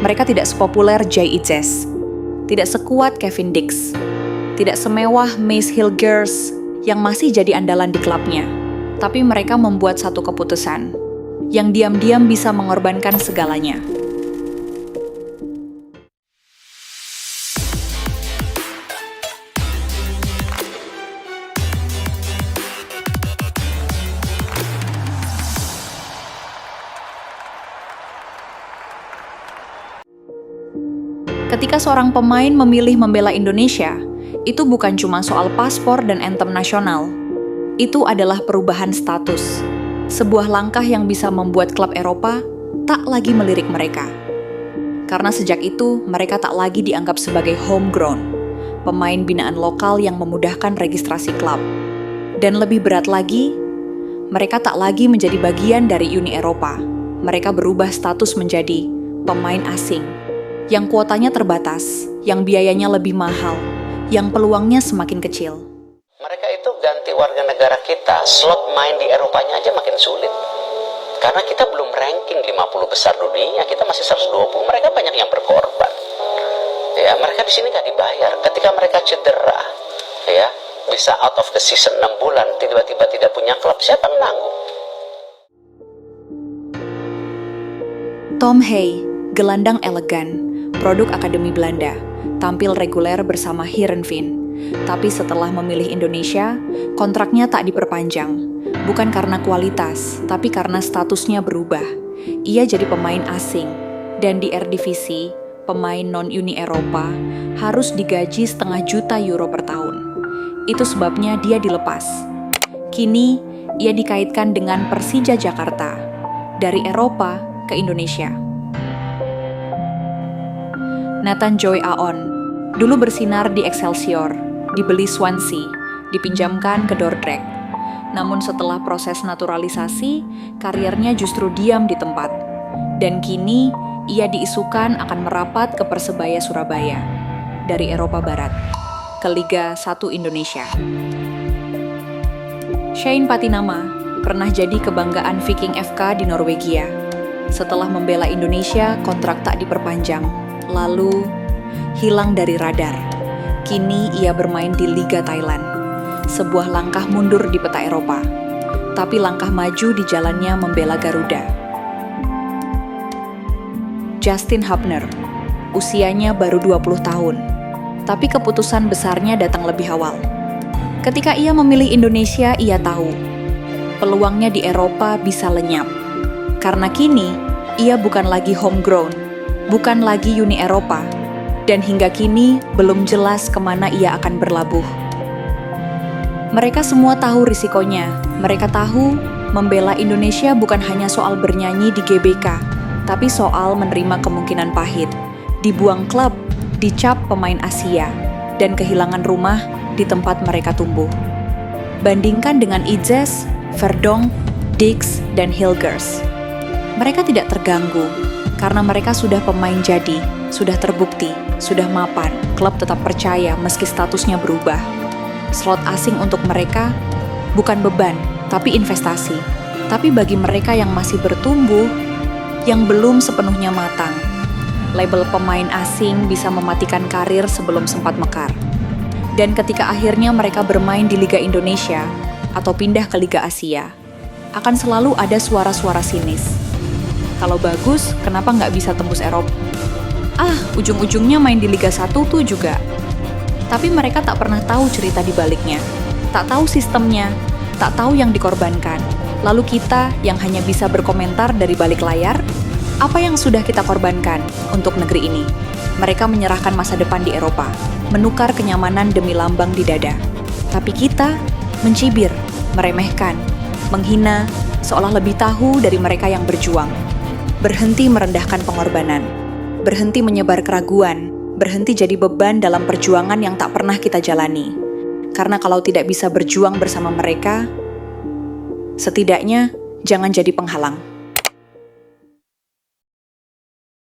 mereka tidak sepopuler Jay Itzes, tidak sekuat Kevin Dix, tidak semewah Mace Hilgers yang masih jadi andalan di klubnya. Tapi mereka membuat satu keputusan yang diam-diam bisa mengorbankan segalanya. Ketika seorang pemain memilih membela Indonesia, itu bukan cuma soal paspor dan anthem nasional. Itu adalah perubahan status. Sebuah langkah yang bisa membuat klub Eropa tak lagi melirik mereka. Karena sejak itu, mereka tak lagi dianggap sebagai homegrown, pemain binaan lokal yang memudahkan registrasi klub. Dan lebih berat lagi, mereka tak lagi menjadi bagian dari Uni Eropa. Mereka berubah status menjadi pemain asing, yang kuotanya terbatas, yang biayanya lebih mahal, yang peluangnya semakin kecil. Mereka itu ganti warga negara kita, slot main di Eropanya aja makin sulit. Karena kita belum ranking 50 besar dunia, kita masih 120, mereka banyak yang berkorban. Ya, mereka di sini nggak dibayar. Ketika mereka cedera, ya, bisa out of the season 6 bulan, tiba-tiba tidak punya klub, siapa yang nanggung? Tom Hay, gelandang elegan, produk Akademi Belanda, tampil reguler bersama Heerenveen. Tapi setelah memilih Indonesia, kontraknya tak diperpanjang. Bukan karena kualitas, tapi karena statusnya berubah. Ia jadi pemain asing, dan di Eredivisie, pemain non-Uni Eropa harus digaji €500.000 per tahun. Itu sebabnya dia dilepas. Kini, ia dikaitkan dengan Persija Jakarta, dari Eropa ke Indonesia. Nathan Joy Aon, dulu bersinar di Excelsior, dibeli Swansea, dipinjamkan ke Dordrecht. Namun setelah proses naturalisasi, karirnya justru diam di tempat. Dan kini, ia diisukan akan merapat ke Persebaya Surabaya, dari Eropa Barat, ke Liga 1 Indonesia. Shane Patinama pernah jadi kebanggaan Viking FK di Norwegia. Setelah membela Indonesia, kontrak tak diperpanjang, lalu hilang dari radar. Kini ia bermain di Liga Thailand, sebuah langkah mundur di peta Eropa, tapi langkah maju di jalannya membela Garuda. Justin Hubner, usianya baru 20 tahun, tapi keputusan besarnya datang lebih awal. Ketika ia memilih Indonesia, ia tahu peluangnya di Eropa bisa lenyap. Karena kini, ia bukan lagi homegrown, bukan lagi Uni Eropa, dan hingga kini belum jelas kemana ia akan berlabuh. Mereka semua tahu risikonya. Mereka tahu membela Indonesia bukan hanya soal bernyanyi di GBK, tapi soal menerima kemungkinan pahit, dibuang klub, dicap pemain Asia, dan kehilangan rumah di tempat mereka tumbuh. Bandingkan dengan Itzes, Verdonk, Dix, dan Hilgers. Mereka tidak terganggu, karena mereka sudah pemain jadi, sudah terbukti, sudah mapan, klub tetap percaya meski statusnya berubah. Slot asing untuk mereka bukan beban, tapi investasi. Tapi bagi mereka yang masih bertumbuh, yang belum sepenuhnya matang, label pemain asing bisa mematikan karir sebelum sempat mekar. Dan ketika akhirnya mereka bermain di Liga Indonesia atau pindah ke Liga Asia, akan selalu ada suara-suara sinis. Kalau bagus, kenapa nggak bisa tembus Eropa? Ujung-ujungnya main di Liga 1 tuh juga. Tapi mereka tak pernah tahu cerita di baliknya. Tak tahu sistemnya, tak tahu yang dikorbankan. Lalu kita yang hanya bisa berkomentar dari balik layar, apa yang sudah kita korbankan untuk negeri ini? Mereka menyerahkan masa depan di Eropa, menukar kenyamanan demi lambang di dada. Tapi kita mencibir, meremehkan, menghina, seolah lebih tahu dari mereka yang berjuang. Berhenti merendahkan pengorbanan, berhenti menyebar keraguan, berhenti jadi beban dalam perjuangan yang tak pernah kita jalani. Karena kalau tidak bisa berjuang bersama mereka, setidaknya jangan jadi penghalang.